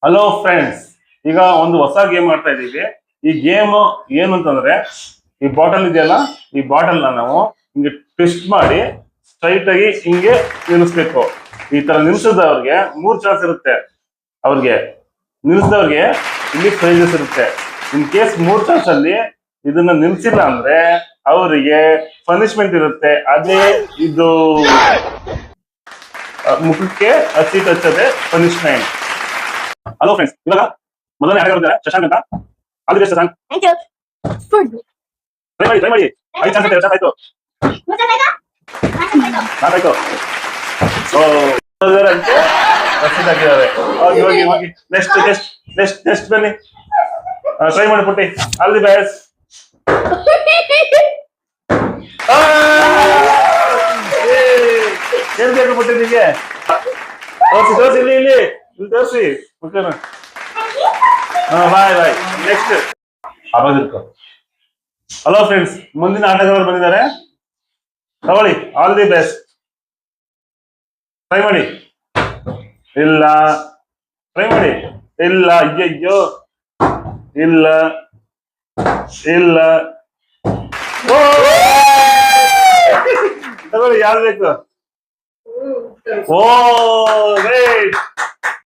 Hello friends, ಈಗ ಒಂದು ಹೊಸ ಗೇಮ್ ಆಡ್ತಾ ಇದೀವಿ. ಈ ಗೇಮ್ ಏನು ಅಂತಂದ್ರೆ, ಈ ಬಾಟಲ್ ಇದೆಯಲ್ಲ, ಈ ಬಾಟಲ್ ನಾವು ಹಿಂಗೆ ಟ್ವಿಸ್ಟ್ ಮಾಡಿ ಸ್ಟ್ರೈಟ್ ಆಗಿ ಹಿಂಗೆ ನಿಲ್ಲಿಸ್ಬೇಕು. ಈ ತರ ನಿಲ್ಸಿದವ್ರಿಗೆ 3 ಚಾನ್ಸ್ ಇರುತ್ತೆ. ಅವ್ರಿಗೆ ನಿಲ್ಸಿದವ್ರಿಗೆ ಇಲ್ಲಿ ಪ್ರೈಸಸ್ ಇರುತ್ತೆ. ಇನ್ ಕೇಸ್ 3 ಚಾನ್ಸ್ ಅಲ್ಲಿ ಇದನ್ನ ನಿಲ್ಸಿಲ್ಲ ಅಂದ್ರೆ ಅವರಿಗೆ ಪನಿಷ್ಮೆಂಟ್ ಇರುತ್ತೆ. ಅದೇ ಇದು ಮುಖಕ್ಕೆ ಹಚ್ಚಿ ಹಚ್ಚದೆ ಪನಿಷ್ಮೆಂಟ್. ಹಲೋ ಫ್ರೆಂಡ್ಸ್, ಇವಾಗ ಮೊದಲನೇ ಆಟಗಾರ ಶಶಾಂಕ್ ಅಂತ. All the best Shashank. Thank you. Try ಮಾಡಿ 5 ಚಾನ್ಸ್ ಆಯ್ತು. ನಾಲ್ಕಾಯ್ತು. ಸೊ ಅಂತೆ ರಸೀದ್ ಆಗಿದ್ದಾರೆ. ಹೋಗಿ ಹೋಗಿ ಹೋಗಿ ನೆಕ್ಸ್ಟ್ ಬನ್ನಿ. ಟ್ರೈ ಮಾಡಿ ಪುಟ್ಟಿ. All the best. ಏನ್ ಬೇಕು ಪುಟ್ಟಿ ನಿಮಗೆ? ತೋರಿಸಿ ಇಲ್ಲಿ ತೋರಿಸಿ. ಓಕೆನಾ? ಬಾಯ್. ನೆಕ್ಸ್ಟ್ ಆಗೋದಿರ್ಕೋ. ಹಲೋ ಫ್ರೆಂಡ್ಸ್, ಮುಂದಿನ ಆಟಗಾರರು ಬಂದಿದ್ದಾರೆ. ತಗೊಳ್ಳಿ, ಆಲ್ ದಿ ಬೆಸ್ಟ್. ಟ್ರೈ ಮಾಡಿ. ಇಲ್ಲ, ಟ್ರೈ ಮಾಡಿ. ಇಲ್ಲ, ಅಯ್ಯಯ್ಯೋ, ಇಲ್ಲ. ತಗೊಳ್ಳಿ, ಯಾರು ಬೇಕು? ಓ ರೈಟ್.